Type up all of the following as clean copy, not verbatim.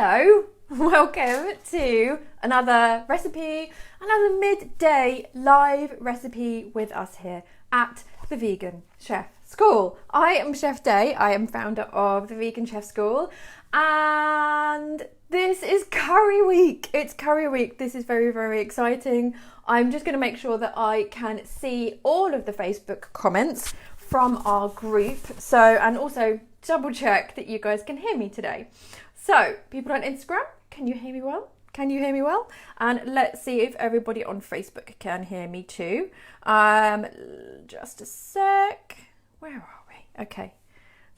Hello, welcome to another recipe, another midday live recipe with us here at the Vegan Chef School. I am Chef Day, I am founder of the Vegan Chef School, and this is curry week. It's curry week. This is very, very exciting. I'm just going to make sure that I can see all of the Facebook comments from our group. So, and also double check that you guys can hear me today. So, people on Instagram, can you hear me well? Can you hear me well? And let's see if everybody on Facebook can hear me too. Just a sec. Where are we? Okay,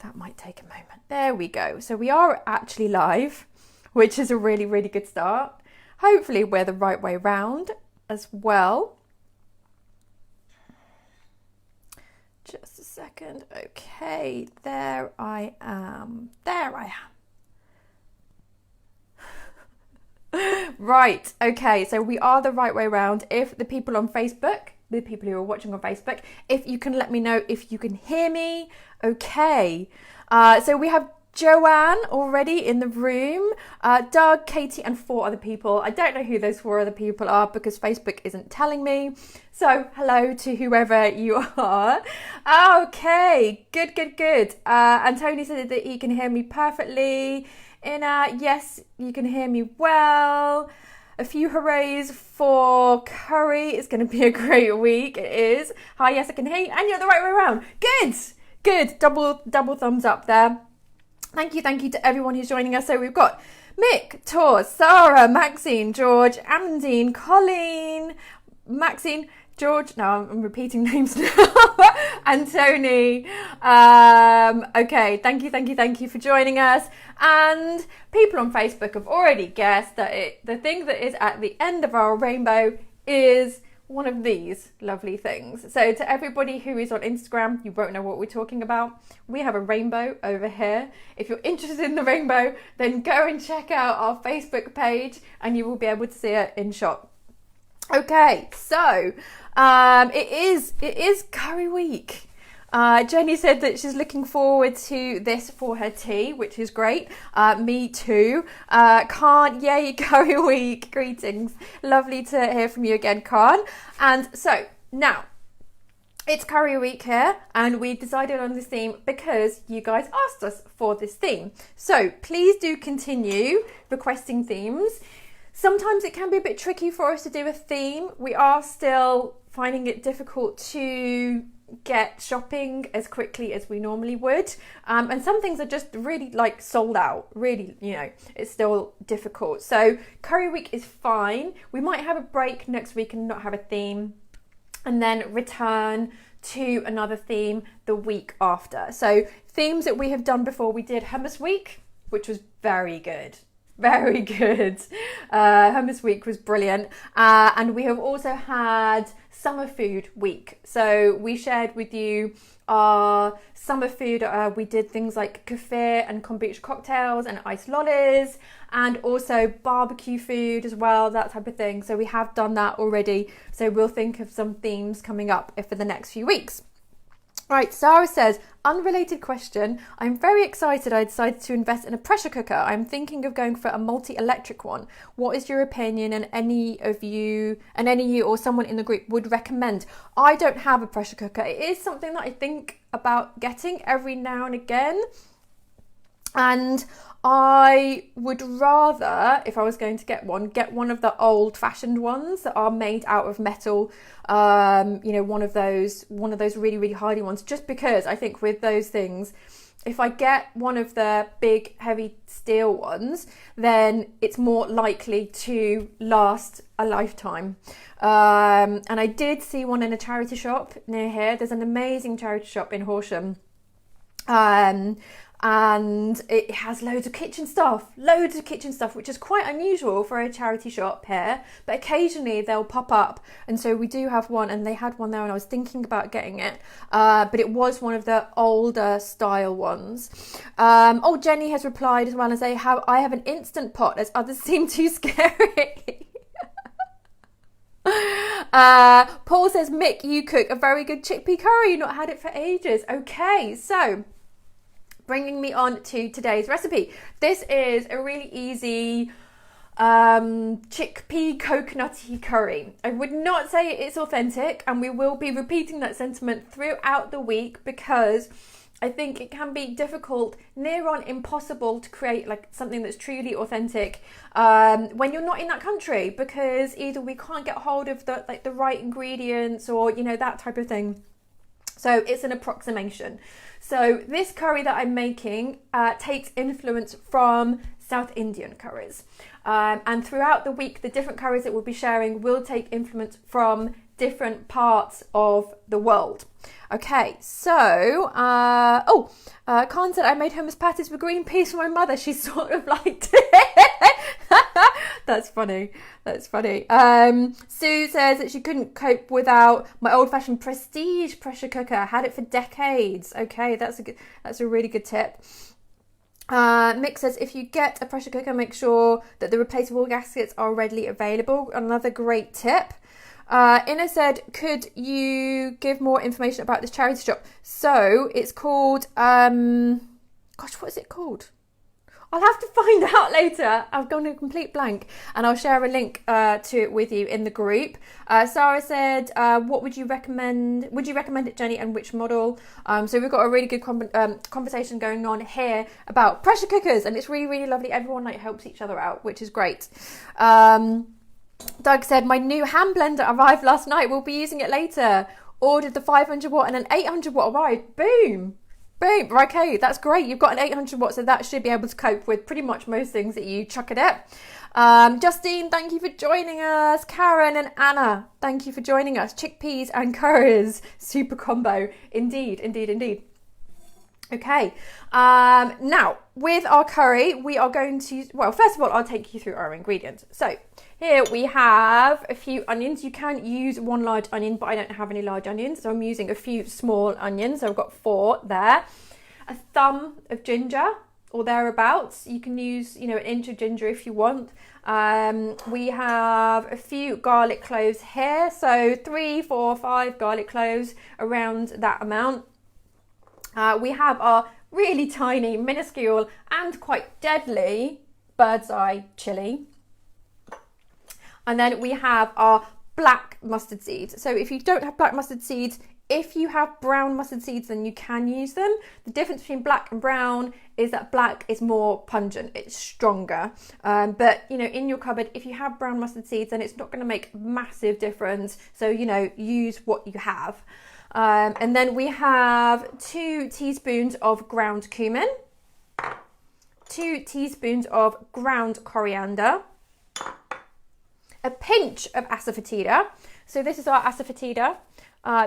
that might take a moment. There we go. So we are actually live, which is a really, really good start. Hopefully we're the right way round as well. Just a second. Okay, there I am. There I am. Right, okay, so we are the right way round. If the people on Facebook, the people who are watching on Facebook, if you can let me know if you can hear me, okay. So we have Joanne already in the room, Doug, Katie and 4 other people. I don't know who those 4 other people are because Facebook isn't telling me. So hello to whoever you are. Okay, good. And Tony said that he can hear me perfectly. Yes, you can hear me well. A few hoorays for curry. It's going to be a great week. It is. Hi, yes, I can hear you. And you're the right way around. Good. Double thumbs up there. Thank you to everyone who's joining us. So we've got Mick, Tor, Sarah, Maxine, George, Amandine, Colleen, Maxine, George, no, I'm repeating names now, and Tony. Okay, thank you for joining us. And people on Facebook have already guessed that the thing that is at the end of our rainbow is one of these lovely things. So to everybody who is on Instagram, you won't know what we're talking about. We have a rainbow over here. If you're interested in the rainbow, then go and check out our Facebook page and you will be able to see it in shot. Okay, so it is curry week. Jenny said that she's looking forward to this for her tea, which is great. Me too. Yay, curry week. Greetings. Lovely to hear from you again, Khan. And so now it's curry week here, and we decided on this theme because you guys asked us for this theme. So please do continue requesting themes. Sometimes it can be a bit tricky for us to do a theme. We are still finding it difficult to get shopping as quickly as we normally would. And some things are just really like sold out. Really, it's still difficult. So curry week is fine. We might have a break next week and not have a theme, and then return to another theme the week after. So themes that we have done before, we did hummus week, which was very good. Very good. Hummus week was brilliant. And we have also had summer food week. So we shared with you our summer food. We did things like kefir and kombucha cocktails and iced lollies, and also barbecue food as well, that type of thing. So we have done that already. So we'll think of some themes coming up for the next few weeks. Right, Sarah says, unrelated question. I'm very excited I decided to invest in a pressure cooker. I'm thinking of going for a multi-electric one. What is your opinion, and any of you or someone in the group would recommend? I don't have a pressure cooker. It is something that I think about getting every now and again. And I would rather, if I was going to get one of the old-fashioned ones that are made out of metal. One of those really, really hardy ones. Just because I think with those things, if I get one of the big, heavy steel ones, then it's more likely to last a lifetime. And I did see one in a charity shop near here. There's an amazing charity shop in Horsham. And it has loads of kitchen stuff, which is quite unusual for a charity shop here, but occasionally they'll pop up, and so we do have one, and they had one there and I was thinking about getting it, but it was one of the older style ones. Jenny has replied as well and say, I have an instant pot as others seem too scary. Paul says, Mick, you cook a very good chickpea curry, not had it for ages. Okay, so bringing me on to today's recipe. This is a really easy chickpea coconutty curry. I would not say it's authentic, and we will be repeating that sentiment throughout the week because I think it can be difficult, near on impossible, to create like something that's truly authentic when you're not in that country, because either we can't get hold of the right ingredients, or that type of thing. So it's an approximation. So this curry that I'm making takes influence from South Indian curries, and throughout the week the different curries that we'll be sharing will take influence from different parts of the world. Okay, so Khan said I made hummus patties with green peas for my mother. She sort of liked it. That's funny. Sue says that she couldn't cope without my old-fashioned Prestige pressure cooker. I had it for decades. Okay, that's a really good tip. Mick says if you get a pressure cooker, make sure that the replaceable gaskets are readily available. Another great tip. Inna said, could you give more information about this charity shop? So it's called, what is it called? I'll have to find out later. I've gone a complete blank, and I'll share a link to it with you in the group. Sarah said, what would you recommend? Would you recommend it, Jenny, and which model? So we've got a really good conversation going on here about pressure cookers, and it's really, really lovely. Everyone helps each other out, which is great. Doug said, my new hand blender arrived last night. We'll be using it later. Ordered the 500 watt and an 800 watt arrived. Boom. Okay, that's great. You've got an 800 watt, so that should be able to cope with pretty much most things that you chuck at it. Justine, thank you for joining us. Karen and Anna, thank you for joining us. Chickpeas and curries. Super combo. Indeed. Okay, now with our curry, we are going to, first of all, I'll take you through our ingredients. So here we have a few onions. You can use one large onion, but I don't have any large onions, so I'm using a few small onions. So I've got 4 there. A thumb of ginger or thereabouts. You can use, an inch of ginger if you want. We have a few garlic cloves here. So 3, 4, 5 garlic cloves, around that amount. We have our really tiny, minuscule and quite deadly bird's eye chilli. And then we have our black mustard seeds. So if you don't have black mustard seeds, if you have brown mustard seeds, then you can use them. The difference between black and brown is that black is more pungent, it's stronger. But in your cupboard, if you have brown mustard seeds, then it's not going to make a massive difference. So, use what you have. And then we have 2 teaspoons of ground cumin, 2 teaspoons of ground coriander, a pinch of Asafoetida. So this is our Asafoetida.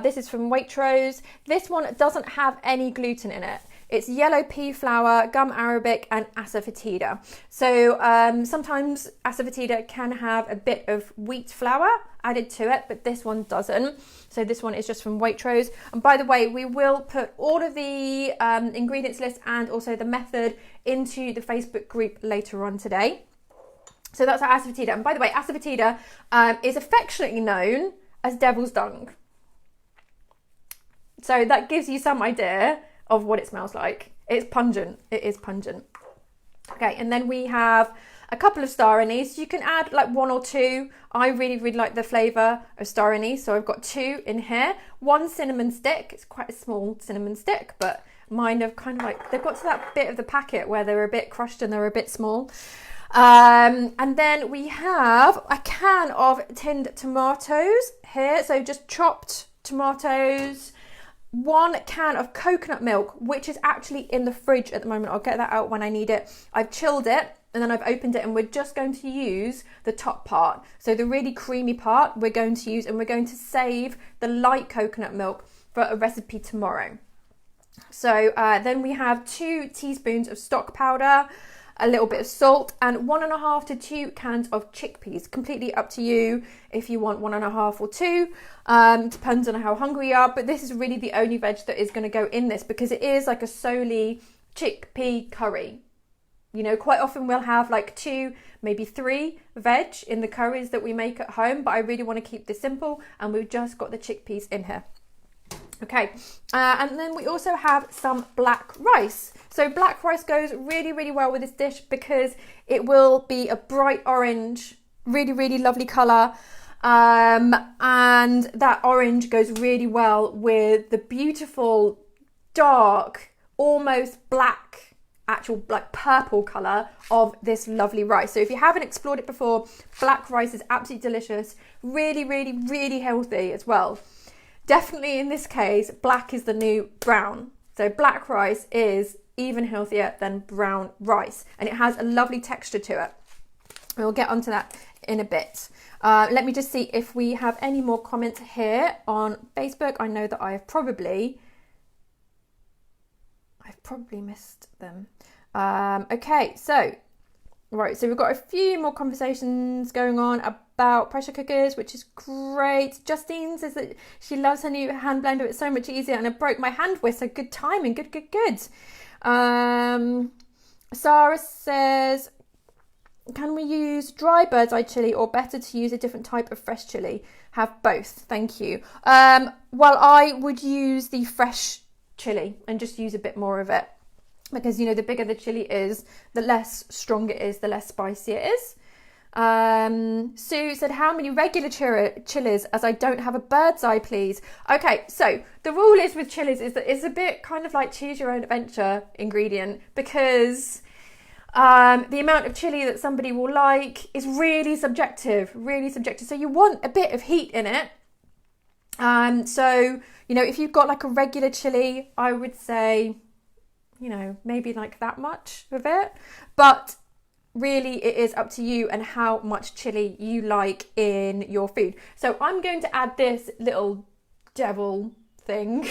This is from Waitrose. This one doesn't have any gluten in it. It's yellow pea flour, gum arabic, and Asafoetida. So sometimes Asafoetida can have a bit of wheat flour added to it, but this one doesn't. So this one is just from Waitrose. And by the way, we will put all of the ingredients list and also the method into the Facebook group later on today. So that's our Asafoetida. And by the way, Asafoetida is affectionately known as devil's dung. So that gives you some idea of what it smells like. It's pungent. It is pungent. Okay, and then we have a couple of star anise. You can add like 1 or 2. I really, really like the flavour of star anise, so I've got 2 in here. 1 cinnamon stick. It's quite a small cinnamon stick, but mine are kind of they've got to that bit of the packet where they're a bit crushed and they're a bit small. And then we have a can of tinned tomatoes here. So just chopped tomatoes. 1 can of coconut milk, which is actually in the fridge at the moment. I'll get that out when I need it. I've chilled it and then I've opened it, and we're just going to use the top part. So the really creamy part we're going to use, and we're going to save the light coconut milk for a recipe tomorrow. So then we have 2 teaspoons of stock powder, a little bit of salt, and 1.5 to 2 cans of chickpeas. Completely up to you if you want 1.5 or 2. Depends on how hungry you are, but this is really the only veg that is going to go in this, because it is like a solely chickpea curry. Quite often we'll have like 2, maybe 3 veg in the curries that we make at home, but I really want to keep this simple, and we've just got the chickpeas in here. Okay, and then we also have some black rice. So black rice goes really, really well with this dish because it will be a bright orange, really, really lovely colour. And that orange goes really well with the beautiful, dark, almost black, actual like purple colour of this lovely rice. So if you haven't explored it before, black rice is absolutely delicious, really, really, really healthy as well. Definitely in this case, black is the new brown. So black rice is even healthier than brown rice, and it has a lovely texture to it. We'll get onto that in a bit. Let me just see if we have any more comments here on Facebook. I know that I've probably missed them. Okay, so we've got a few more conversations going on about pressure cookers, which is great. Justine says that she loves her new hand blender. It's so much easier, and I broke my hand with, so good timing. Good. Sarah says, can we use dry bird's eye chili, or better to use a different type of fresh chili? Have both, thank you. Well, I would use the fresh chili and just use a bit more of it, because, you know, the bigger the chili is, the less strong it is, the less spicy it is. Sue said, how many regular chilies, as I don't have a bird's eye, please? Okay, so the rule is with chilies is that it's a bit kind of like choose your own adventure ingredient, because the amount of chili that somebody will like is really subjective. So you want a bit of heat in it. So, you know, if you've got like a regular chili, I would say, you know, maybe like that much of it. But really it is up to you and how much chili you like in your food. So I'm going to add this little devil thing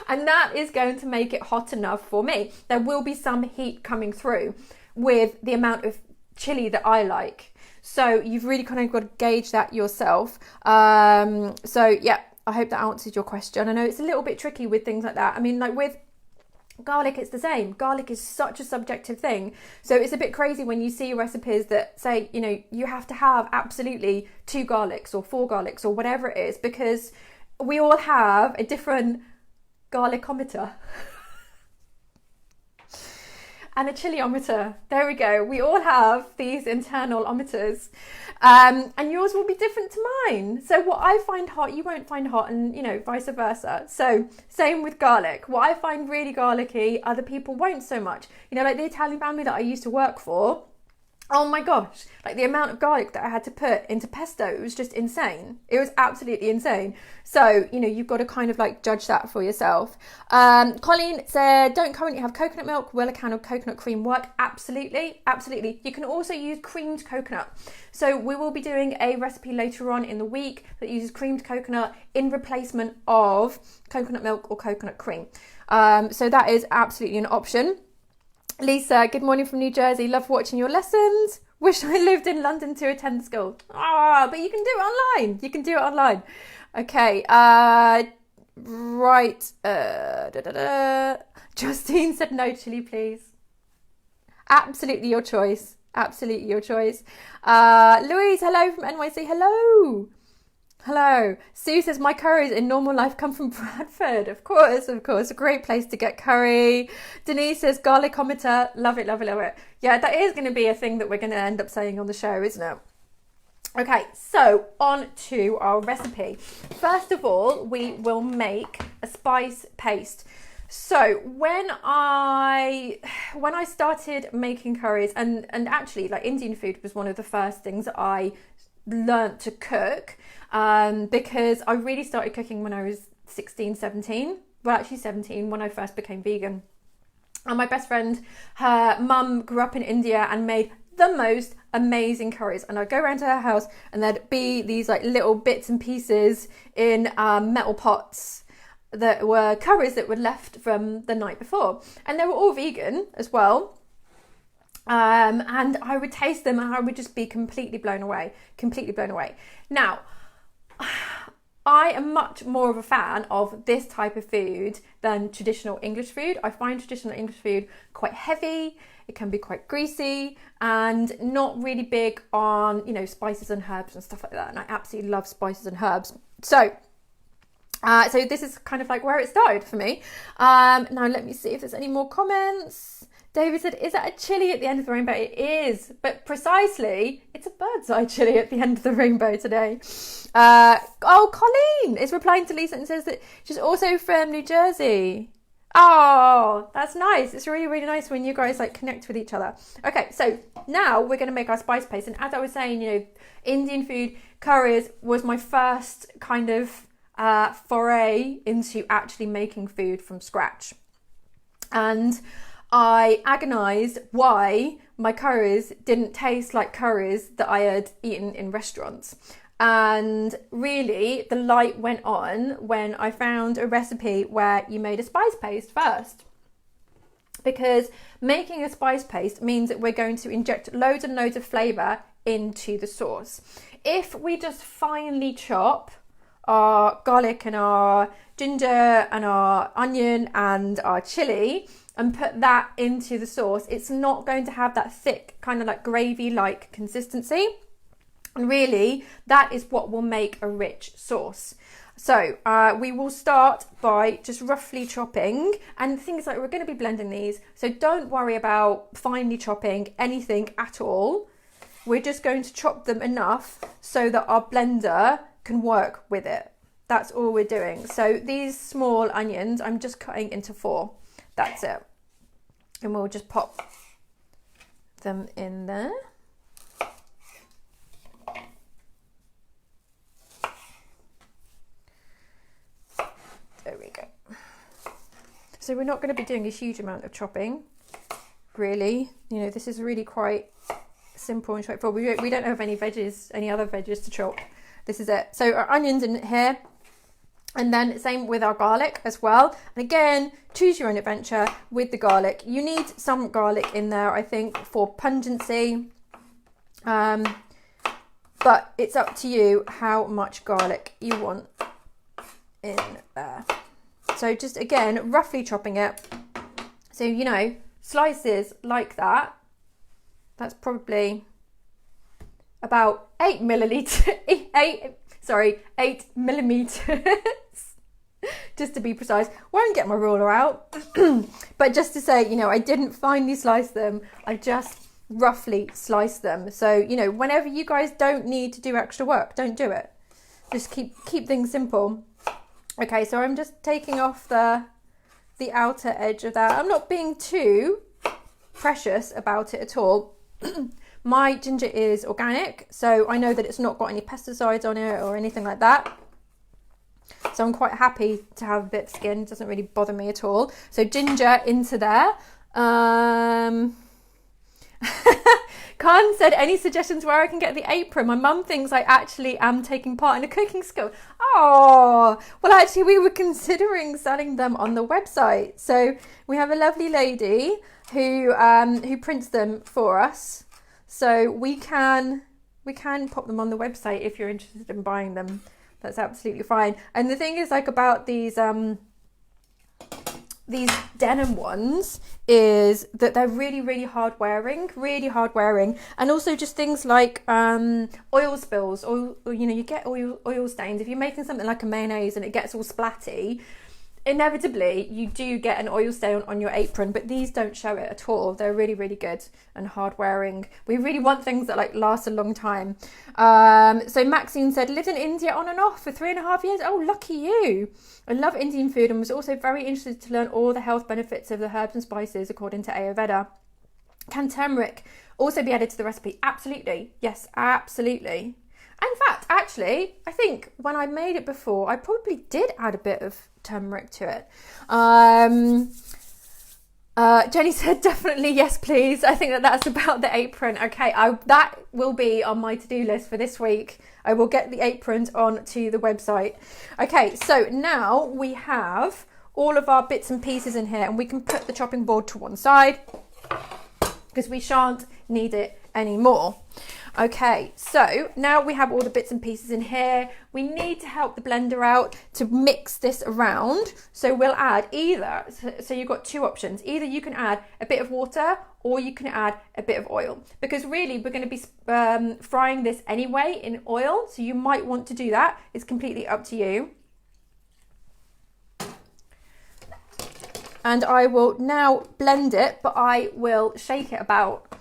and that is going to make it hot enough for me. There will be some heat coming through with the amount of chili that I like. So you've really kind of got to gauge that yourself. So yeah, I hope that answers your question. I know it's a little bit tricky with things like that. I mean, like with garlic, it's the same. Garlic is such a subjective thing. So it's a bit crazy when you see recipes that say, you know, you have to have absolutely 2 garlics or 4 garlics or whatever it is, because we all have a different garlicometer and a chiliometer. There we go. We all have these internal ometers, and yours will be different to mine. So what I find hot, you won't find hot, and you know, vice versa. So same with garlic. What I find really garlicky, other people won't so much. You know, like the Italian family that I used to work for, oh my gosh, like the amount of garlic that I had to put into pesto, it was just insane. It was absolutely insane. So, you know, you've got to kind of like judge that for yourself. Colleen said, don't currently have coconut milk. Will a can of coconut cream work? Absolutely. You can also use creamed coconut. So we will be doing a recipe later on in the week that uses creamed coconut in replacement of coconut milk or coconut cream. So that is absolutely an option. Lisa, good morning from New Jersey. Love watching your lessons. Wish I lived in London to attend school. But you can do it online. Okay. Right. Justine said no chili, please. Absolutely your choice. Louise, hello from NYC. Hello. Sue says, my curries in normal life come from Bradford. Of course. A great place to get curry. Denise says, garlicometer. Love it. Yeah, that is going to be a thing that we're going to end up saying on the show, isn't it? Okay, so on to our recipe. First of all, we will make a spice paste. So when I started making curries, and actually like Indian food was one of the first things that I learnt to cook, because I really started cooking when I was 17 when I first became vegan. And my best friend, her mum grew up in India and made the most amazing curries, and I'd go around to her house and there'd be these like little bits and pieces in metal pots that were curries that were left from the night before, and they were all vegan as well. And I would taste them and I would just be completely blown away. Now, I am much more of a fan of this type of food than traditional English food. I find traditional English food quite heavy, it can be quite greasy, and not really big on, you know, spices and herbs and stuff like that. And I absolutely love spices and herbs. So So this is kind of like where it started for me. Now let me see if there's any more comments. David said, is that a chili at the end of the rainbow? It is, but precisely, it's a bird's eye chili at the end of the rainbow today. Colleen is replying to Lisa and says that she's also from New Jersey. Oh, that's nice. It's really, really nice when you guys like connect with each other. Okay, so now we're going to make our spice paste. And as I was saying, you know, Indian food, curries was my first kind of foray into actually making food from scratch. And I agonised why my curries didn't taste like curries that I had eaten in restaurants. And really, the light went on when I found a recipe where you made a spice paste first. Because making a spice paste means that we're going to inject loads and loads of flavour into the sauce. If we just finely chop our garlic and our ginger and our onion and our chilli and put that into the sauce, it's not going to have that thick kind of like gravy-like consistency. And really, that is what will make a rich sauce. So we will start by just roughly chopping. And the thing is, like, we're going to be blending these. So don't worry about finely chopping anything at all. We're just going to chop them enough so that our blender can work with it. That's all we're doing. So these small onions, I'm just cutting into 4. That's it. And we'll just pop them in there. There we go. So we're not going to be doing a huge amount of chopping, really. You know, this is really quite simple and straightforward. We don't have any veggies, any other veggies to chop. This is it. So our onions in here. And then same with our garlic as well. And again, choose your own adventure with the garlic. You need some garlic in there, I think, for pungency. But it's up to you how much garlic you want in there. So just again, roughly chopping it. So, you know, slices like that. That's probably about 8 millimeters. Just to be precise. Won't get my ruler out. But just to say, you know, I didn't finely slice them. I just roughly sliced them. So, you know, whenever you guys don't need to do extra work, don't do it. Just keep things simple. Okay, so I'm just taking off the outer edge of that. I'm not being too precious about it at all. My ginger is organic, so I know that it's not got any pesticides on it or anything like that. So I'm quite happy to have a bit of skin. It doesn't really bother me at all. So ginger into there. Khan said, any suggestions where I can get the apron? My mum thinks I actually am taking part in a cooking school. Oh, well, actually, we were considering selling them on the website. So we have a lovely lady who prints them for us. So we can pop them on the website if you're interested in buying them. That's absolutely fine. And the thing is, like, about these denim ones is that they're really, really hard wearing. And also just things like oil spills, or you know, you get oil stains. If you're making something like a mayonnaise and it gets all splatty, inevitably you do get an oil stain on your apron, but these don't show it at all. They're really, really good and hard wearing. We really want things that like last a long time. So Maxine said, lived in India on and off for 3.5 years. Oh, lucky you. I love Indian food and was also very interested to learn all the health benefits of the herbs and spices according to Ayurveda. Can turmeric also be added to the recipe? Absolutely. Yes, absolutely. In fact, actually, I think when I made it before, I probably did add a bit of turmeric to it. Jenny said, definitely, yes, please. I think that's about the apron. Okay, that will be on my to-do list for this week. I will get the aprons onto the website. Okay, so now we have all of our bits and pieces in here, and we can put the chopping board to one side because we shan't need it anymore. Okay, so now we have all the bits and pieces in here. We need to help the blender out to mix this around. So we'll add either, so you've got two options. Either you can add a bit of water or you can add a bit of oil. Because really we're going to be frying this anyway in oil. So you might want to do that. It's completely up to you. and I will now blend it, but I will shake it about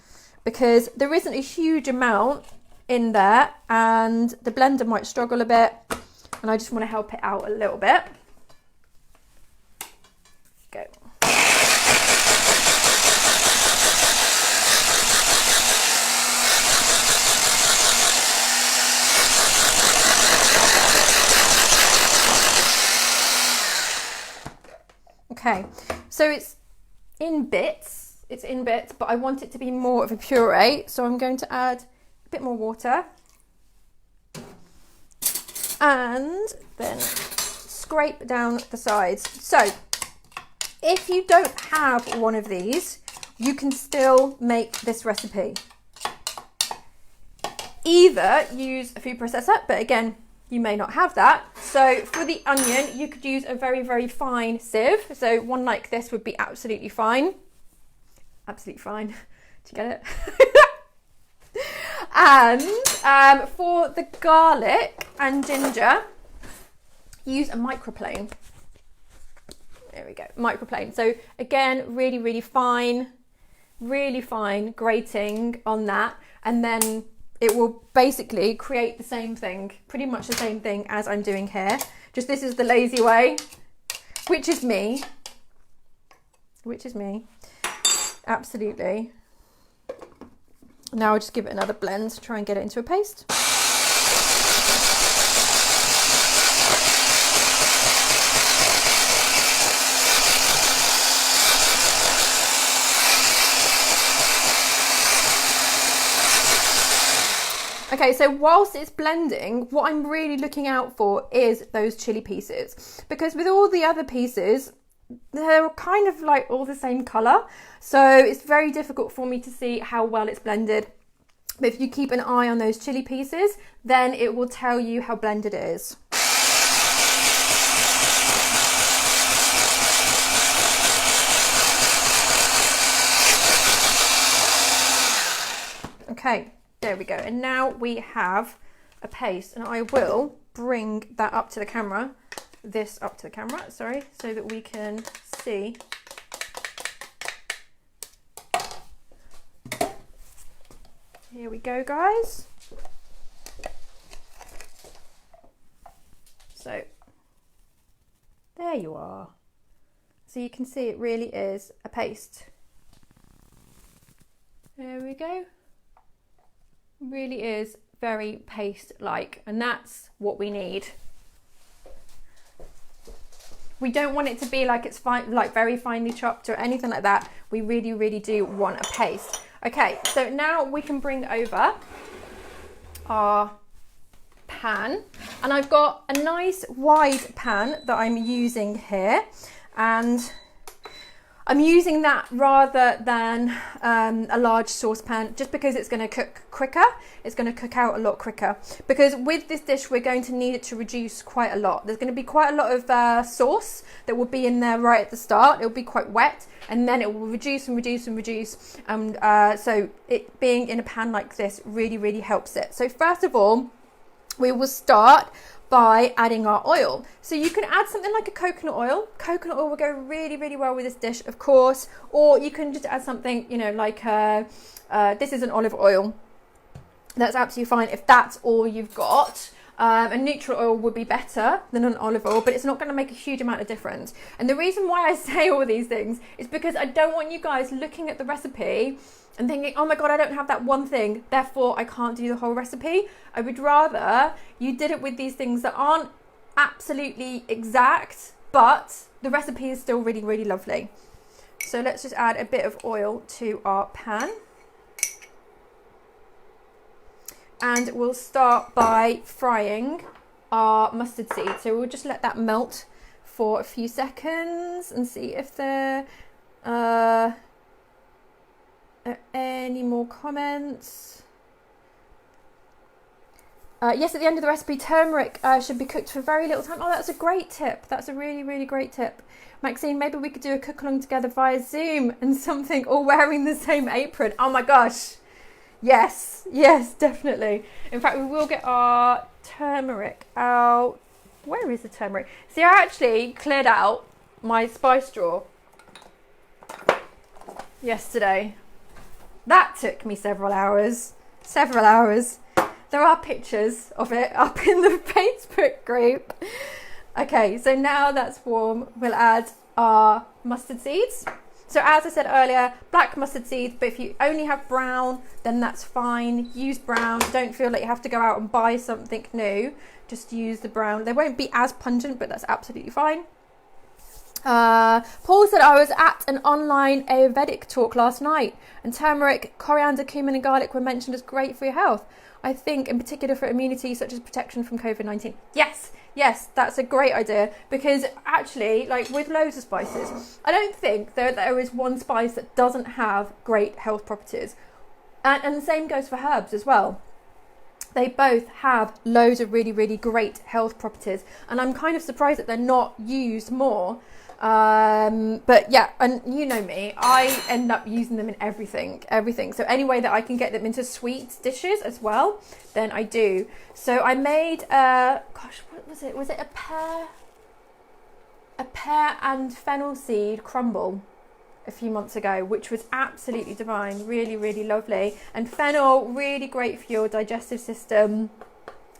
because there isn't a huge amount in there and the blender might struggle a bit, and I just want to help it out a little bit. Go. Okay, so it's in bits, but I want it to be more of a puree, so I'm going to add a bit more water and then scrape down the sides. So if you don't have one of these, you can still make this recipe. Either use a food processor, but again, you may not have that. So for the onion, you could use a very, very fine sieve. So one like this would be absolutely fine. Absolutely fine. Do you get it? And for the garlic and ginger, use a microplane. There we go, microplane. So again, really, really fine grating on that. And then it will basically create the same thing, pretty much the same thing as I'm doing here. Just this is the lazy way, which is me. Absolutely. Now I'll just give it another blend to try and get it into a paste. Okay, so whilst it's blending, what I'm really looking out for is those chili pieces, because with all the other pieces, they're kind of like all the same colour, so it's very difficult for me to see how well it's blended. But if you keep an eye on those chili pieces, then it will tell you how blended it is. Okay. There we go, and now we have a paste, and I will bring that up to the camera, sorry, so that we can see. Here we go, guys. So there you are. So you can see it really is a paste. There we go. Really is very paste-like, and that's what we need. We don't want it to be like it's fine, like very finely chopped or anything like that. We really, really do want a paste. Okay, so now we can bring over our pan, and I've got a nice wide pan that I'm using here, and I'm using that rather than a large saucepan, just because it's going to cook quicker. It's going to cook out a lot quicker, because with this dish we're going to need it to reduce quite a lot. There's going to be quite a lot of sauce that will be in there right at the start. It'll be quite wet, and then it will reduce and reduce and reduce. So it being in a pan like this really, really helps it. So first of all, we will start by adding our oil. So you can add something like a coconut oil. Coconut oil will go really, really well with this dish, of course, or you can just add something, you know, like this is an olive oil. That's absolutely fine if that's all you've got. A neutral oil would be better than an olive oil, but it's not going to make a huge amount of difference. And the reason why I say all these things is because I don't want you guys looking at the recipe and thinking, oh my God, I don't have that one thing, therefore I can't do the whole recipe. I would rather you did it with these things that aren't absolutely exact, but the recipe is still really, really lovely. So let's just add a bit of oil to our pan. And we'll start by frying our mustard seed. So we'll just let that melt for a few seconds and see if there are any more comments. Yes, at the end of the recipe, turmeric should be cooked for very little time. Oh, that's a great tip. That's a really, really great tip. Maxine, maybe we could do a cook along together via Zoom and something, all wearing the same apron. Oh my gosh. Yes, yes, definitely. In fact, we will get our turmeric out. Where is the turmeric? See, I actually cleared out my spice drawer yesterday. That took me several hours. Several hours. There are pictures of it up in the Facebook group. Okay, so now that's warm, we'll add our mustard seeds. So as I said earlier, black mustard seeds, but if you only have brown, then that's fine. Use brown. Don't feel like you have to go out and buy something new. Just use the brown. They won't be as pungent, but that's absolutely fine. Paul said, I was at an online Ayurvedic talk last night, and turmeric, coriander, cumin and garlic were mentioned as great for your health. I think in particular for immunity, such as protection from COVID-19. Yes, that's a great idea, because actually, like with loads of spices, I don't think there is one spice that doesn't have great health properties. And the same goes for herbs as well. They both have loads of really, really great health properties. And I'm kind of surprised that they're not used more. But yeah, and you know me, I end up using them in everything. So any way that I can get them into sweet dishes as well, then I do. So I made what was it? Was it a pear and fennel seed crumble a few months ago, which was absolutely divine, really, really lovely. And fennel, really great for your digestive system.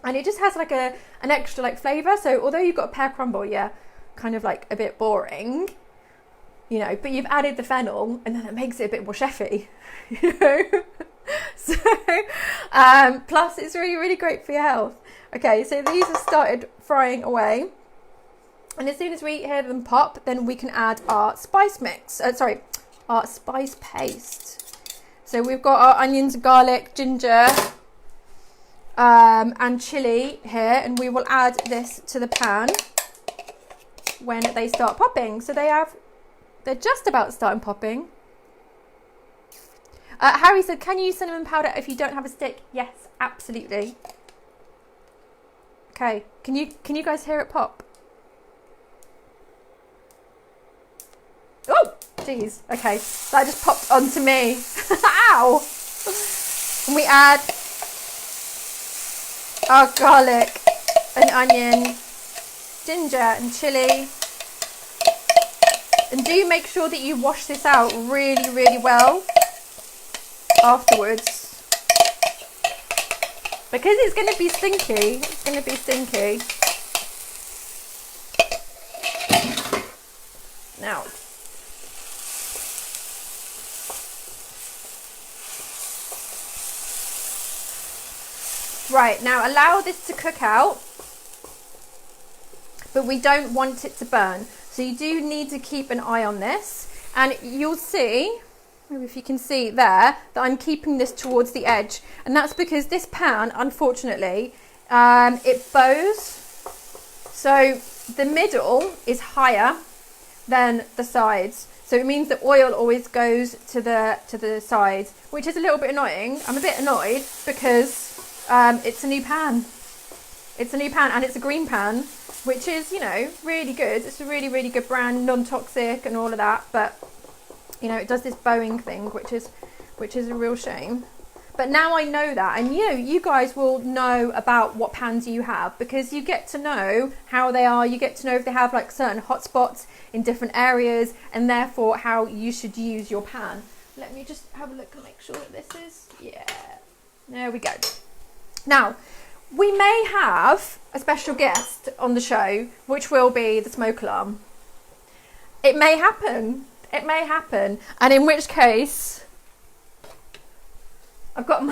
And it just has like an extra like flavour. So although you've got a pear crumble, yeah, kind of like a bit boring, you know, but you've added the fennel and then it makes it a bit more chefy, you know. So plus it's really, really great for your health. Okay, so these have started frying away, and as soon as we hear them pop, then we can add our spice mix, our spice paste. So we've got our onions, garlic, ginger and chili here, and we will add this to the pan when they start popping. So they're just about starting popping. Harry said, can you use cinnamon powder if you don't have a stick? Yes, absolutely. Okay, can you guys hear it pop? Oh, jeez. Okay, that just popped onto me. Ow! And we add our garlic and onion, ginger and chili. And do make sure that you wash this out really, really well afterwards, because it's going to be stinky. It's going to be stinky. Now, right, now allow this to cook out, but we don't want it to burn. So you do need to keep an eye on this, and you'll see, maybe if you can see there, that I'm keeping this towards the edge, and that's because this pan, unfortunately, it bows. So the middle is higher than the sides. So it means that oil always goes to the sides, which is a little bit annoying. I'm a bit annoyed because it's a new pan. It's a new pan, and it's a green pan, which is, you know, really good. It's a really, really good brand, non-toxic and all of that. But, you know, it does this bowing thing, which is a real shame. But now I know that, and you guys will know about what pans you have, because you get to know how they are. You get to know if they have like certain hotspots in different areas, and therefore how you should use your pan. Let me just have a look and make sure that this is, yeah, there we go. Now, we may have a special guest on the show, which will be the smoke alarm. It may happen. It may happen. And in which case, I've got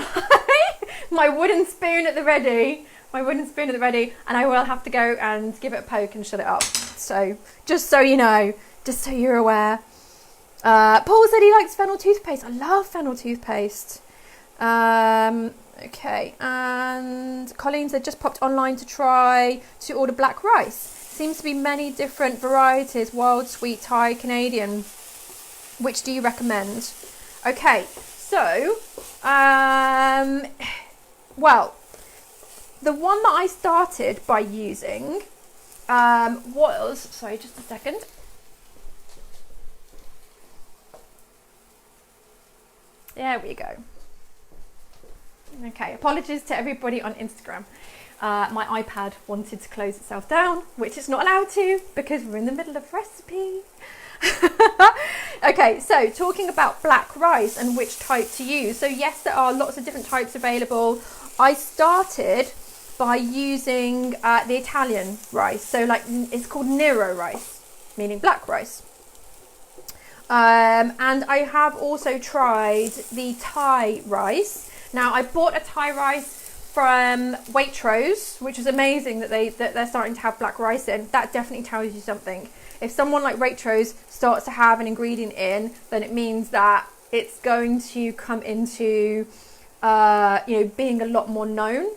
my wooden spoon at the ready. And I will have to go and give it a poke and shut it up. So, just so you know, just so you're aware. Paul said he likes Fennel toothpaste. I love Fennel toothpaste. Okay, and Colleen said just popped online to try to order black rice. Seems to be many different varieties, wild, sweet, Thai, Canadian. Which do you recommend? Okay, so, well, the one that I started by using was, sorry, just a second. There we go. Okay, apologies to everybody on Instagram. My iPad wanted to close itself down, which it's not allowed to because we're in the middle of recipe. Okay, so talking about black rice and which type to use. So yes, there are lots of different types available. I started by using the Italian rice. So like it's called Nero rice, meaning black rice. And I have also tried the Thai rice. Now I bought a Thai rice from Waitrose, which is amazing that they're starting to have black rice in. That definitely tells you something. If someone like Waitrose starts to have an ingredient in, then it means that it's going to come into being a lot more known,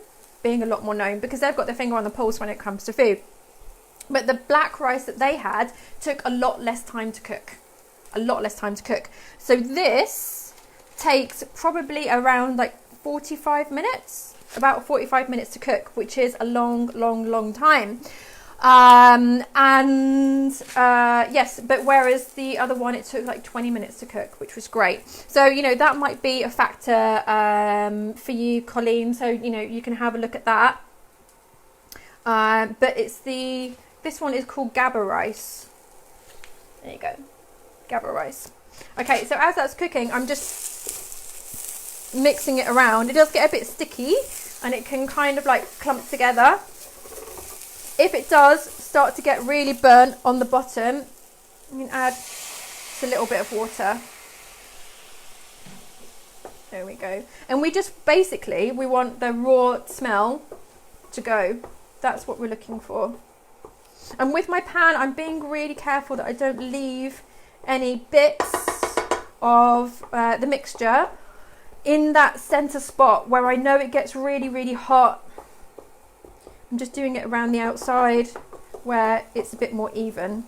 because they've got their finger on the pulse when it comes to food. But the black rice that they had took a lot less time to cook. So this takes probably around like 45 minutes, about 45 minutes to cook, which is a long time. Yes, but whereas the other one, it took like 20 minutes to cook, which was great. So, you know, that might be a factor for you, Colleen. So, you know, you can have a look at that. But this one is called Gaba rice. There you go. Gaba rice. Okay, so as that's cooking, I'm just mixing it around. It does get a bit sticky and it can kind of like clump together. If it does start to get really burnt on the bottom, you can add just a little bit of water. There we go. And we just basically, we want the raw smell to go. That's what we're looking for. And with my pan, I'm being really careful that I don't leave any bits of the mixture in that center spot where I know it gets really hot. I'm just doing it around the outside where it's a bit more even.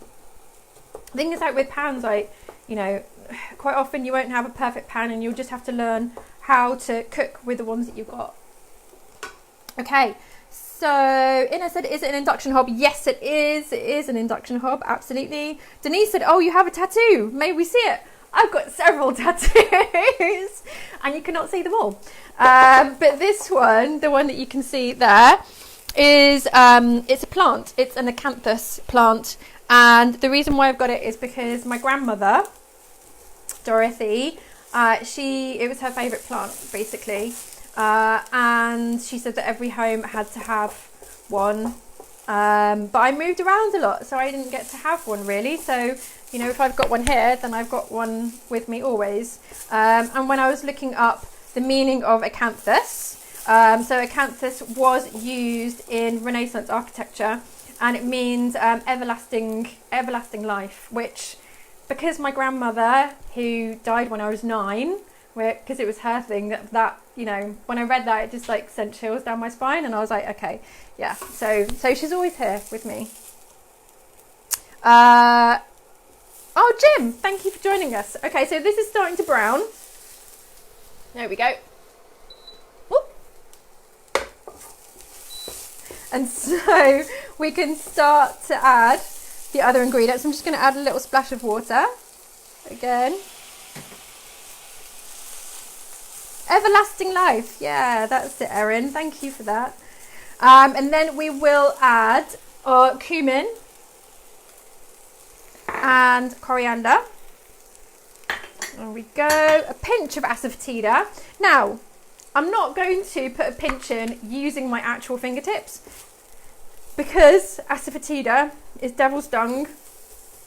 The thing is, like with pans, like, you know, quite often you won't have a perfect pan and you'll just have to learn how to cook with the ones that you've got. Okay, so Ina said, is it an induction hob? Yes, it is. It is an induction hob, absolutely. Denise said, oh, you have a tattoo. May we see it? I've got several tattoos and you cannot see them all. But this one, the one that you can see there, is it's a plant. It's an acanthus plant, and the reason why I've got it is because my grandmother Dorothy, it was her favourite plant basically, and she said that every home had to have one, but I moved around a lot, so I didn't get to have one really. So, you know, if I've got one here, then I've got one with me always. And when I was looking up the meaning of acanthus, so acanthus was used in Renaissance architecture, and it means everlasting life, which, because my grandmother, who died when I was 9, because it was her thing, that you know, when I read that, it just like sent chills down my spine, and I was like, okay, yeah, so she's always here with me. Oh, Jim, thank you for joining us. Okay, so this is starting to brown. There we go. And so we can start to add the other ingredients. I'm just going to add a little splash of water again. Everlasting life. Yeah, that's it, Erin. Thank you for that. And then we will add our cumin and coriander. There we go. A pinch of asafoetida. Now, I'm not going to put a pinch in using my actual fingertips, because asafoetida is devil's dung,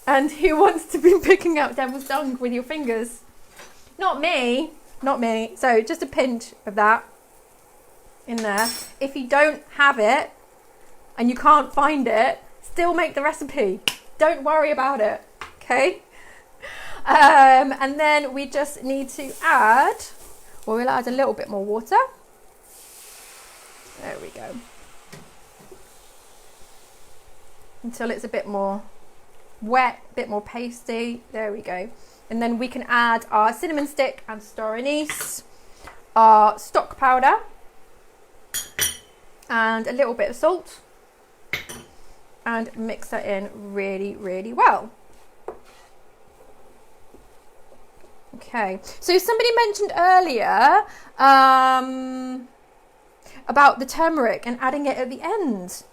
and who wants to be picking out devil's dung with your fingers? Not me. So just a pinch of that in there. If you don't have it and you can't find it, still make the recipe. Don't worry about it, okay? And then we just need to add, well, we'll add a little bit more water. There we go. Until it's a bit more wet, a bit more pasty. There we go. And then we can add our cinnamon stick and star anise, our stock powder, and a little bit of salt, and mix that in really, really well. Okay, so somebody mentioned earlier, about the turmeric and adding it at the end.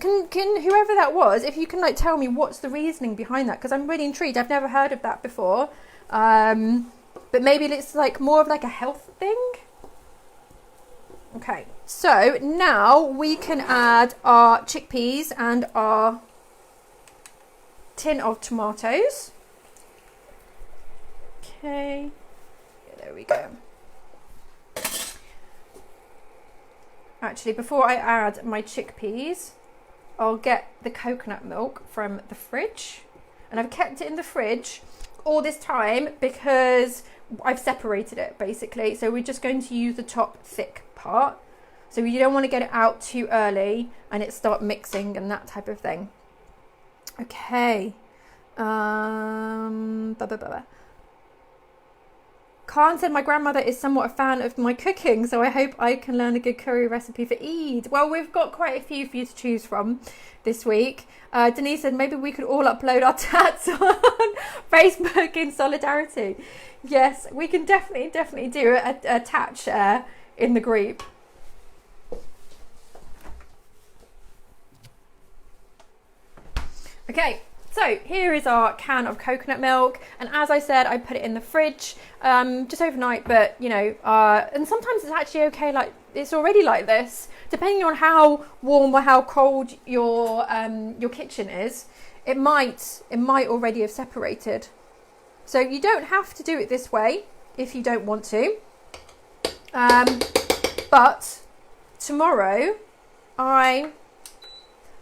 Can whoever that was, if you can like tell me what's the reasoning behind that, because I'm really intrigued. I've never heard of that before. But maybe it's like more of like a health thing. Okay, so now we can add our chickpeas and our tin of tomatoes. Okay, there we go. Actually, before I add my chickpeas, I'll get the coconut milk from the fridge. And I've kept it in the fridge all this time because I've separated it basically. So we're just going to use the top thick part. So you don't want to get it out too early and it start mixing and that type of thing. Okay. Khan said my grandmother is somewhat a fan of my cooking, so I hope I can learn a good curry recipe for Eid. Well, we've got quite a few for you to choose from this week. Denise said maybe we could all upload our tats on Facebook in solidarity. Yes, we can definitely do a tat share in the group. Okay. So here is our can of coconut milk, and as I said, I put it in the fridge just overnight, but you know, and sometimes it's actually okay, like it's already like this, depending on how warm or how cold your kitchen is, it might already have separated. So you don't have to do it this way if you don't want to, but tomorrow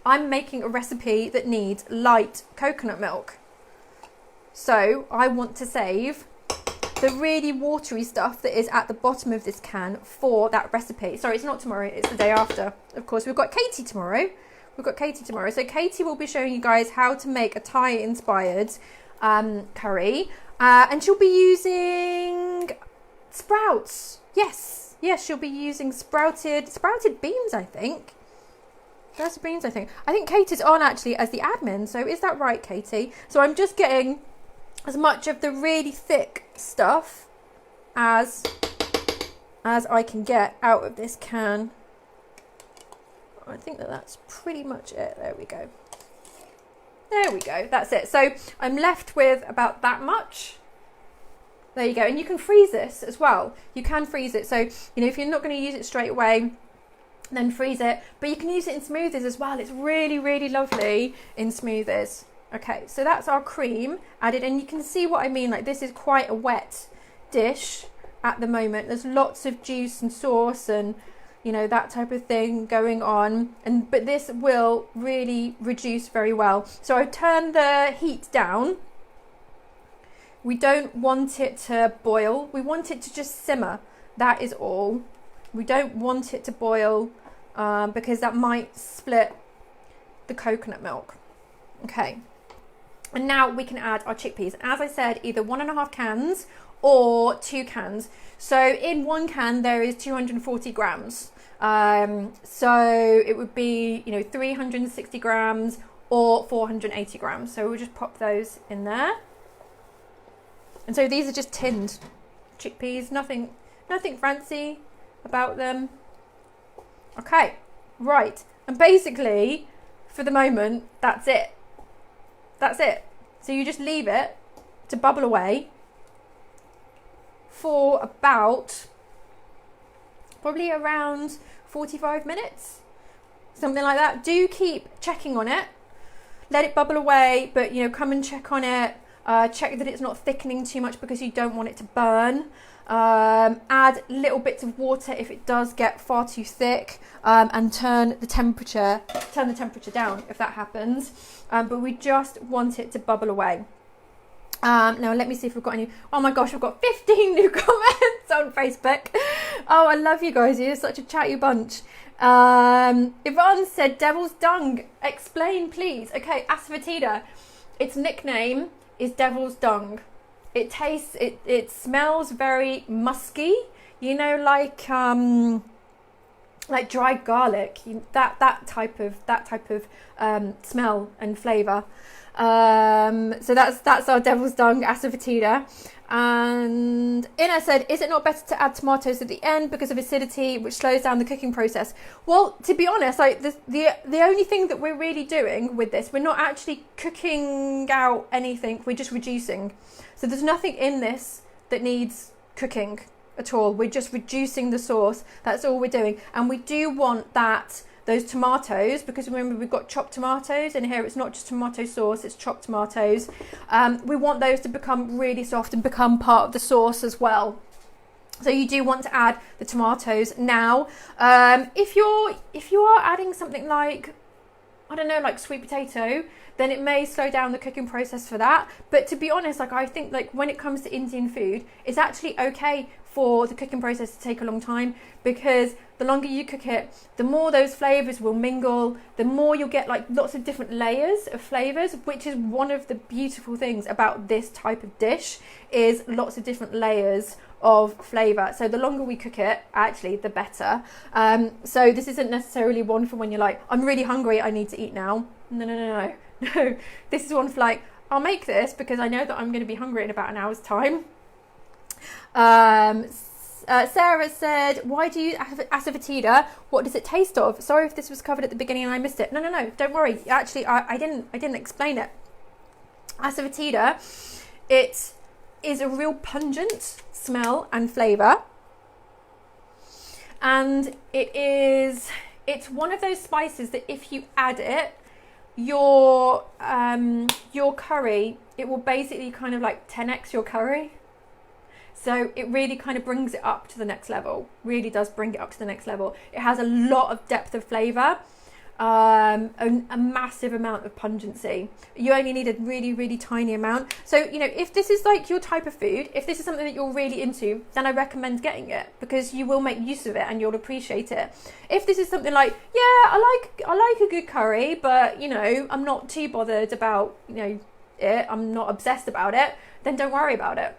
I'm making a recipe that needs light coconut milk. So I want to save the really watery stuff that is at the bottom of this can for that recipe. Sorry, it's not tomorrow, it's the day after. Of course, we've got Katie tomorrow. So Katie will be showing you guys how to make a Thai inspired curry. And she'll be using sprouts. Yes, she'll be using sprouted beans, I think. That's beans, I think. I think Katie's on actually as the admin. So is that right, Katie? So I'm just getting as much of the really thick stuff as I can get out of this can. I think that's pretty much it. There we go. That's it. So I'm left with about that much. There you go. And you can freeze this as well. You can freeze it. So, you know, if you're not going to use it straight away, then freeze it, but you can use it in smoothies as well. It's really lovely in smoothies. Okay, so that's our cream added, and you can see what I mean, like this is quite a wet dish at the moment. There's lots of juice and sauce and, you know, that type of thing going on, but this will really reduce very well. So I've turned the heat down. We don't want it to boil, we want it to just simmer, that is all. We don't want it to boil because that might split the coconut milk. Okay, and now we can add our chickpeas. As I said, either 1.5 cans or 2 cans. So in 1 can there is 240 grams. So it would be, you know, 360 grams or 480 grams. So we'll just pop those in there. And so these are just tinned chickpeas, nothing fancy about them. Okay, right, and basically for the moment that's it. So you just leave it to bubble away for about probably around 45 minutes, something like that. Do keep checking on it, let it bubble away, but you know, come and check on it, check that it's not thickening too much because you don't want it to burn. Add little bits of water if it does get far too thick, and turn the temperature down if that happens, but we just want it to bubble away. Now let me see if we've got any. Oh my gosh, I've got 15 new comments on Facebook. Oh, I love you guys, you're such a chatty bunch. Yvonne said devil's dung, explain please. Okay, Asafoetida, its nickname is devil's dung. It tastes, it smells very musky, you know, like dried garlic, that type of smell and flavour. So that's our devil's dung Asafoetida. And Ina said, is it not better to add tomatoes at the end because of acidity, which slows down the cooking process? Well, to be honest, like the only thing that we're really doing with this, we're not actually cooking out anything, we're just reducing. So there's nothing in this that needs cooking at all. We're just reducing the sauce. That's all we're doing. And we do want those tomatoes, because remember we've got chopped tomatoes in here. It's not just tomato sauce, it's chopped tomatoes. We want those to become really soft and become part of the sauce as well. So you do want to add the tomatoes now. If you are adding something like, I don't know, like sweet potato, then it may slow down the cooking process for that. But to be honest, like I think like when it comes to Indian food, it's actually okay for the cooking process to take a long time, because the longer you cook it, the more those flavors will mingle, the more you'll get like lots of different layers of flavors, which is one of the beautiful things about this type of dish, is lots of different layers of flavor. So the longer we cook it, actually, the better. So this isn't necessarily one for when you're like, I'm really hungry, I need to eat now. No. This is one for like, I'll make this because I know that I'm going to be hungry in about an hour's time. Sarah said, why do you use Asafoetida? What does it taste of? Sorry if this was covered at the beginning and I missed it. No, don't worry. Actually, I didn't explain it. Asafoetida, it is a real pungent smell and flavour. And it's one of those spices that if you add it, your curry, it will basically kind of like 10x your curry. So it really kind of brings it up to the next level. Really does bring it up to the next level. It has a lot of depth of flavour, a massive amount of pungency. You only need a really, really tiny amount. So, you know, if this is like your type of food, if this is something that you're really into, then I recommend getting it, because you will make use of it and you'll appreciate it. If this is something like, yeah, I like a good curry, but, you know, I'm not too bothered about, you know, it, I'm not obsessed about it, then don't worry about it.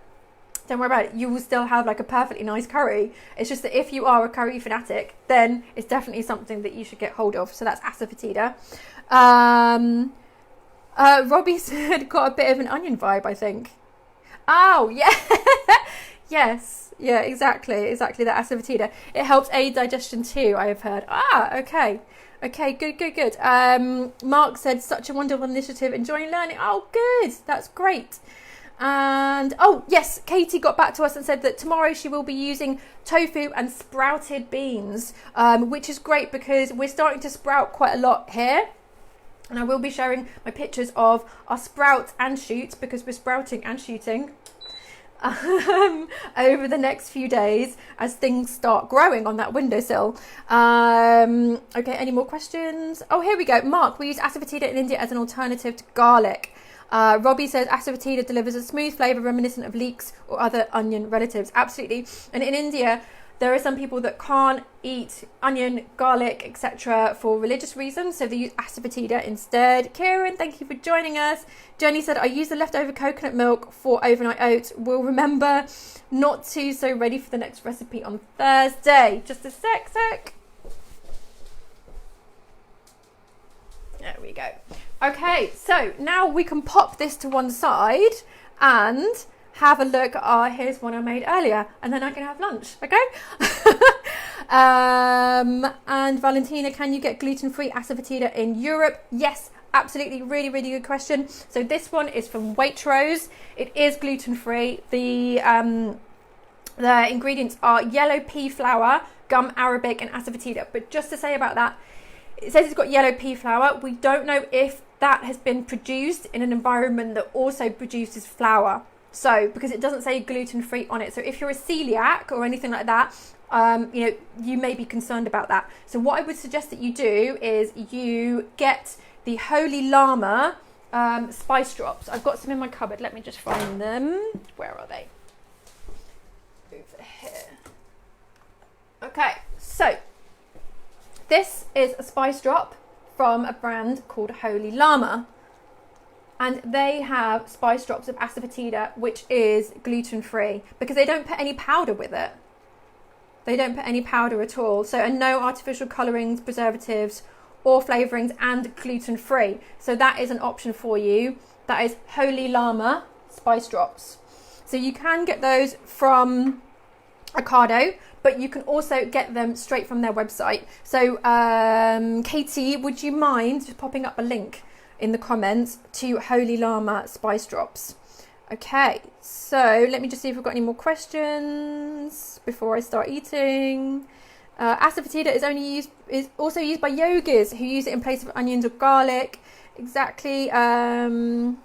Don't worry about it. You will still have like a perfectly nice curry. It's just that if you are a curry fanatic, then it's definitely something that you should get hold of. So that's Asafoetida. Robbie said, got a bit of an onion vibe, I think. Oh, yeah. Yes. Yeah, exactly. That Asafoetida. It helps aid digestion too, I have heard. Okay. Okay, good. Mark said, such a wonderful initiative. Enjoying learning. Oh, good. That's great. And oh yes, Katie got back to us and said that tomorrow she will be using tofu and sprouted beans, which is great because we're starting to sprout quite a lot here, and I will be sharing my pictures of our sprouts and shoots, because we're sprouting and shooting over the next few days as things start growing on that windowsill. Okay, any more questions? Oh, here we go. Mark, we use Asafoetida in India as an alternative to garlic. Robbie says Asafoetida delivers a smooth flavour reminiscent of leeks or other onion relatives. Absolutely. And in India, there are some people that can't eat onion, garlic, etc. for religious reasons, so they use Asafoetida instead. Kieran, thank you for joining us. Jenny said, I use the leftover coconut milk for overnight oats. We'll remember not to, so ready for the next recipe on Thursday. Just a sec. There we go. Okay, so now we can pop this to one side and have a look at here's one I made earlier, and then I can have lunch, okay? And Valentina, can you get gluten-free Asafoetida in Europe? Yes, absolutely. Really, really good question. So this one is from Waitrose. It is gluten-free. The ingredients are yellow pea flour, gum arabic, and Asafoetida. But just to say about that, it says it's got yellow pea flour. We don't know if that has been produced in an environment that also produces flour. So, because it doesn't say gluten-free on it. So if you're a celiac or anything like that, you know, you may be concerned about that. So what I would suggest that you do is you get the Holy Lama spice drops. I've got some in my cupboard. Let me just find them. Where are they? Over here. Okay, so this is a spice drop from a brand called Holy Lama, and they have spice drops of Asafoetida, which is gluten-free, because they don't put any powder with it. They don't put any powder at all, so, and no artificial colourings, preservatives, or flavourings and gluten-free. So that is an option for you. That is Holy Lama spice drops. So you can get those from Ocado, but you can also get them straight from their website. So Katie, would you mind just popping up a link in the comments to Holy Lama spice drops? Okay, so let me just see if we've got any more questions before I start eating. Asafoetida is also used by yogis who use it in place of onions or garlic. Exactly. I'm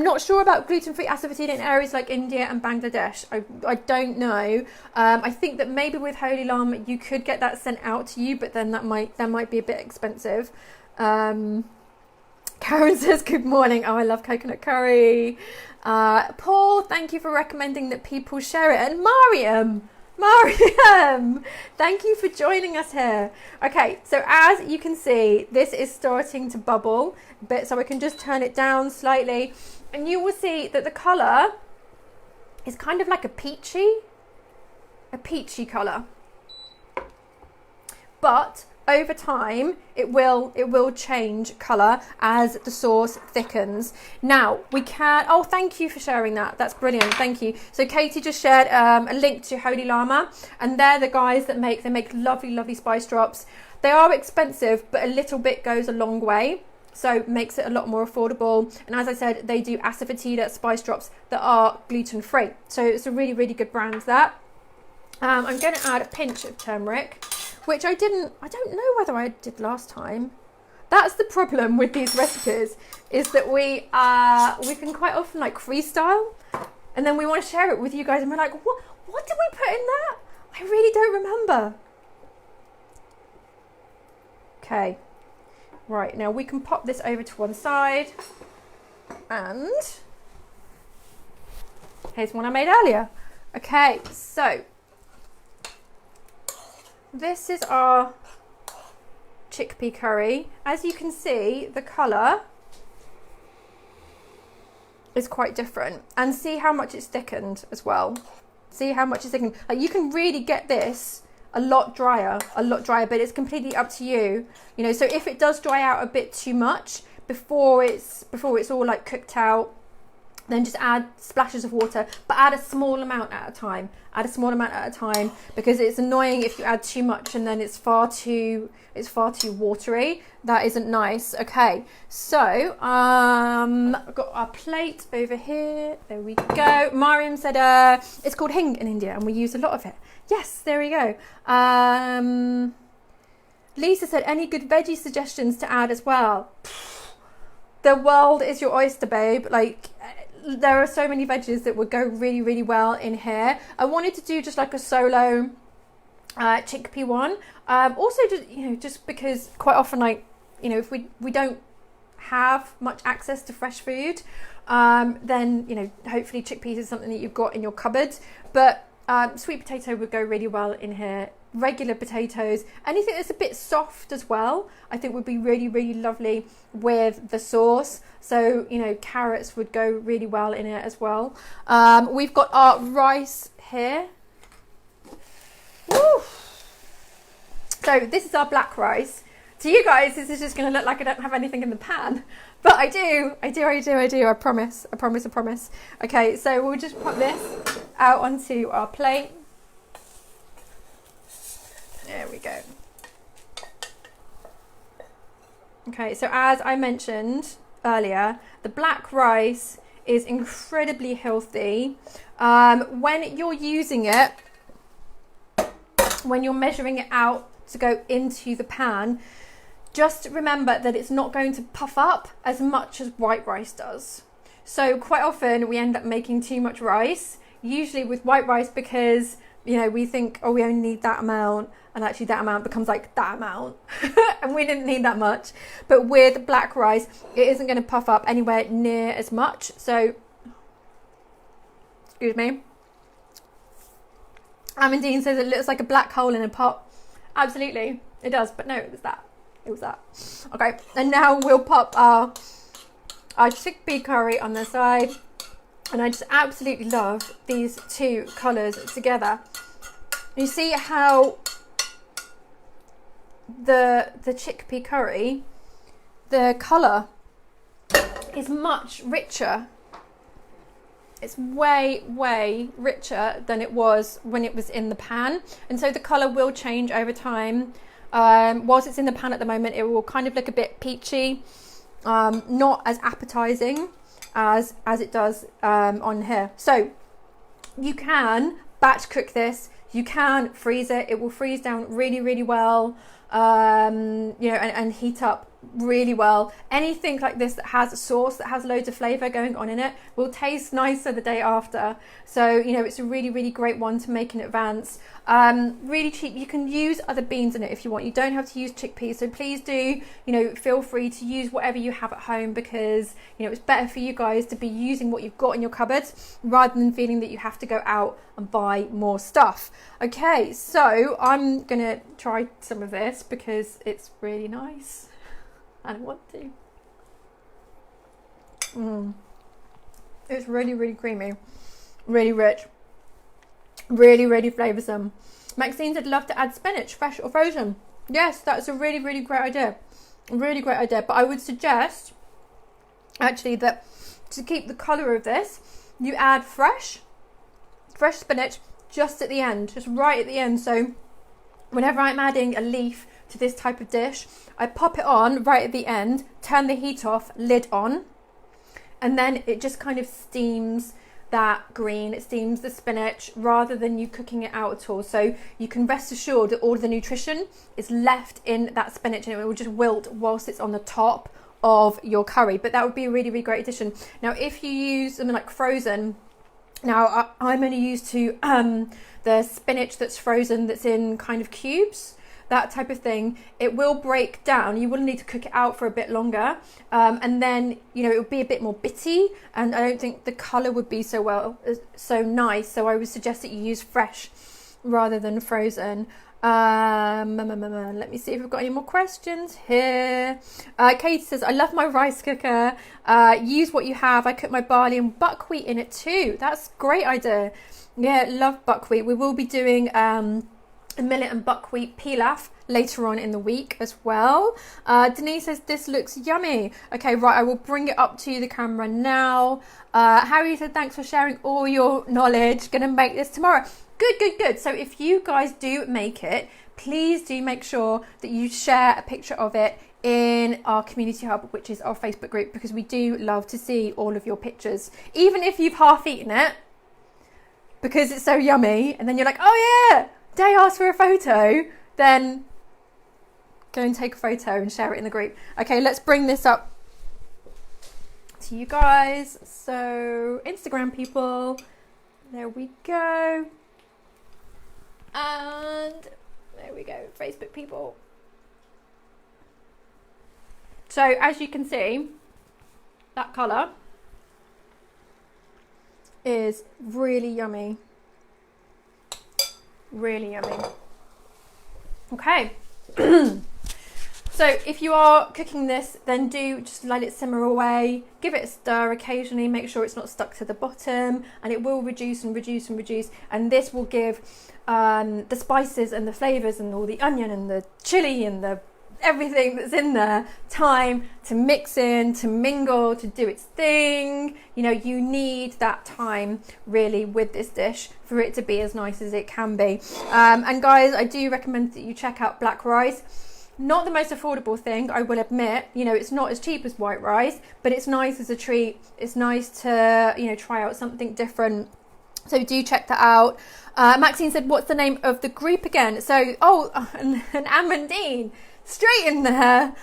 not sure about gluten-free asafoetida in areas like India and Bangladesh. I don't know. I think that maybe with Holy Lama you could get that sent out to you, but then that might be a bit expensive. Karen says good morning. Oh, I love coconut curry. Paul, thank you for recommending that people share it. And Mariam, thank you for joining us here. Okay, so as you can see, this is starting to bubble a bit, so I can just turn it down slightly, and you will see that the colour is kind of like a peachy colour. But over time, it will change colour as the sauce thickens. Now we can. Oh, thank you for sharing that. That's brilliant. Thank you. So Katie just shared a link to Holy Lama, and they're the guys that make lovely spice drops. They are expensive, but a little bit goes a long way. So it makes it a lot more affordable. And as I said, they do Asafoetida spice drops that are gluten-free. So it's a really good brand that. I'm going to add a pinch of turmeric, which I don't know whether I did last time. That's the problem with these recipes, is that we can quite often like freestyle, and then we want to share it with you guys, and we're like, what did we put in that? I really don't remember. Okay, right, now we can pop this over to one side, and here's one I made earlier. Okay, so this is our chickpea curry. As you can see, the colour is quite different, and see how much it's thickened as well. See how much it's thickened. Like, you can really get this a lot drier, but it's completely up to you. You know, so if it does dry out a bit too much before it's all like cooked out, then just add splashes of water, but add a small amount at a time. Because it's annoying if you add too much and then it's far too watery. That isn't nice. Okay, so I've got our plate over here. There we go. Mariam said it's called hing in India, and we use a lot of it. Yes, there we go. Lisa said, any good veggie suggestions to add as well? The world is your oyster, babe. Like, there are so many veggies that would go really well in here. I wanted to do just like a solo chickpea one. Also, just because quite often, like, if we don't have much access to fresh food, then hopefully chickpeas is something that you've got in your cupboard. But sweet potato would go really well in here. Regular potatoes, anything that's a bit soft as well, I think would be really lovely with the sauce. So carrots would go really well in it as well. We've got our rice here. Woo! So this is our black rice. To you guys, this is just going to look like I don't have anything in the pan, but I do. I promise. Okay, so we'll just put this out onto our plate. There we go. Okay, so as I mentioned earlier, the black rice is incredibly healthy. When you're using it, when you're measuring it out to go into the pan, just remember that it's not going to puff up as much as white rice does. So quite often we end up making too much rice, usually with white rice, because we think, oh, we only need that amount, and actually that amount becomes like that amount and we didn't need that much. But with black rice, it isn't going to puff up anywhere near as much. So, excuse me. Amandine says it looks like a black hole in a pot. Absolutely, it does, but no, it was that. Okay, and now we'll pop our chickpea curry on the side. And I just absolutely love these two colours together. You see how the chickpea curry, the colour is much richer. It's way, way richer than it was when it was in the pan. And so the colour will change over time. Whilst it's in the pan at the moment, it will kind of look a bit peachy, not as appetizing as it does on here. So you can batch cook this, you can freeze it. It will freeze down really, really well, you know, and heat up really well. Anything like this that has a sauce that has loads of flavor going on in it will taste nicer the day after. So, you know, it's a really, really great one to make in advance. Really cheap. You can use other beans in it if you want. You don't have to use chickpeas. So please do, you know, feel free to use whatever you have at home, because, you know, it's better for you guys to be using what you've got in your cupboards rather than feeling that you have to go out and buy more stuff. Okay, so I'm gonna try some of this because it's really nice. I want to. It's really, really creamy, really rich, really, really flavoursome. Maxine said, love to add spinach, fresh or frozen. Yes, that's a really, really great idea. Really great idea. But I would suggest, actually, that to keep the colour of this, you add fresh spinach just at the end, just right at the end. So whenever I'm adding a leaf to this type of dish, I pop it on right at the end, turn the heat off, lid on, and then it just kind of steams that green, it steams the spinach rather than you cooking it out at all. So you can rest assured that all of the nutrition is left in that spinach and it will just wilt whilst it's on the top of your curry. But that would be a really, really great addition. Now, if you use something like frozen, now I'm only used to the spinach that's frozen, that's in kind of cubes, that type of thing. It will break down. You will need to cook it out for a bit longer, and then, you know, it would be a bit more bitty, and I don't think the colour would be so nice. So I would suggest that you use fresh rather than frozen. Let me see if we've got any more questions here. Katie says, I love my rice cooker. Use what you have. I cook my barley and buckwheat in it too. That's a great idea. Yeah, love buckwheat. We will be doing a millet and buckwheat pilaf later on in the week as well. Denise says, this looks yummy. Okay, right, I will bring it up to the camera now. Harry said, thanks for sharing all your knowledge. Gonna make this tomorrow. Good. So if you guys do make it, please do make sure that you share a picture of it in our community hub, which is our Facebook group, because we do love to see all of your pictures, even if you've half eaten it because it's so yummy, and then you're like, oh yeah, Day asked for a photo, then go and take a photo and share it in the group. Okay, let's bring this up to you guys. So Instagram people, there we go. And there we go, Facebook people. So as you can see, that colour is really yummy. Really yummy. Okay. So if you are cooking this, then do just let it simmer away. Give it a stir occasionally. Make sure it's not stuck to the bottom, and it will reduce and reduce and reduce. And this will give the spices and the flavours and all the onion and the chilli and the everything that's in there time to mix in, to mingle, to do its thing. You know, you need that time really with this dish for it to be as nice as it can be. And guys, I do recommend that you check out black rice. Not the most affordable thing, I will admit. You know, it's not as cheap as white rice, but it's nice as a treat. It's nice to, you know, try out something different. So do check that out. Maxine said, what's the name of the group again? So, and Amandine, straight in there,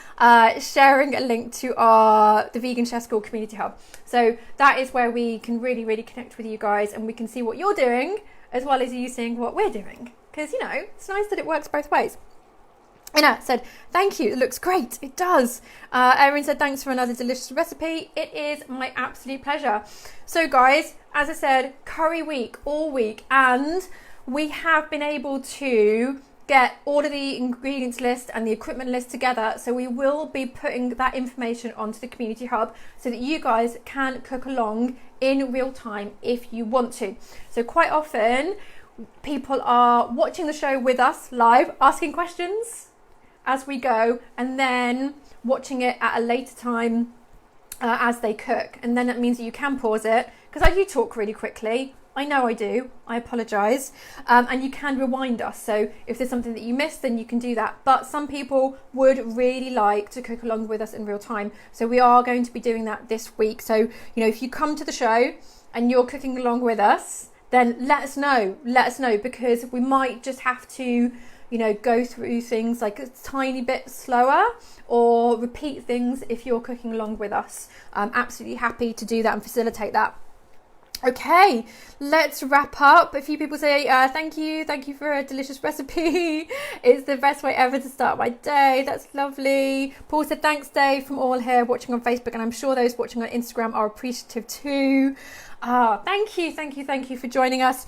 sharing a link to the Vegan Chef School Community Hub. So that is where we can really, really connect with you guys, and we can see what you're doing as well as you seeing what we're doing. Because, you know, it's nice that it works both ways. Anna said, thank you, it looks great. It does. Erin said, thanks for another delicious recipe. It is my absolute pleasure. So guys, as I said, curry week all week, and we have been able to get all of the ingredients list and the equipment list together. So we will be putting that information onto the community hub so that you guys can cook along in real time if you want to. So quite often people are watching the show with us live, asking questions, as we go, and then watching it at a later time as they cook. And then that means that you can pause it, because I do talk really quickly. I know I do. I apologise. And you can rewind us. So if there's something that you missed, then you can do that. But some people would really like to cook along with us in real time. So we are going to be doing that this week. So, you know, if you come to the show and you're cooking along with us, then let us know. Let us know, because we might just have to, you know, go through things like a tiny bit slower, or repeat things if you're cooking along with us. I'm absolutely happy to do that and facilitate that. Okay, let's wrap up. A few people say, thank you for a delicious recipe. It's the best way ever to start my day. That's lovely. Paul said, thanks, Dave, from all here watching on Facebook, and I'm sure those watching on Instagram are appreciative too. Thank you for joining us.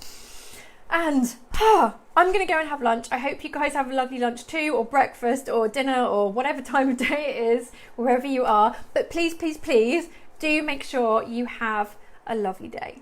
And I'm going to go and have lunch. I hope you guys have a lovely lunch too, or breakfast, or dinner, or whatever time of day it is, wherever you are. But please, please, please do make sure you have a lovely day.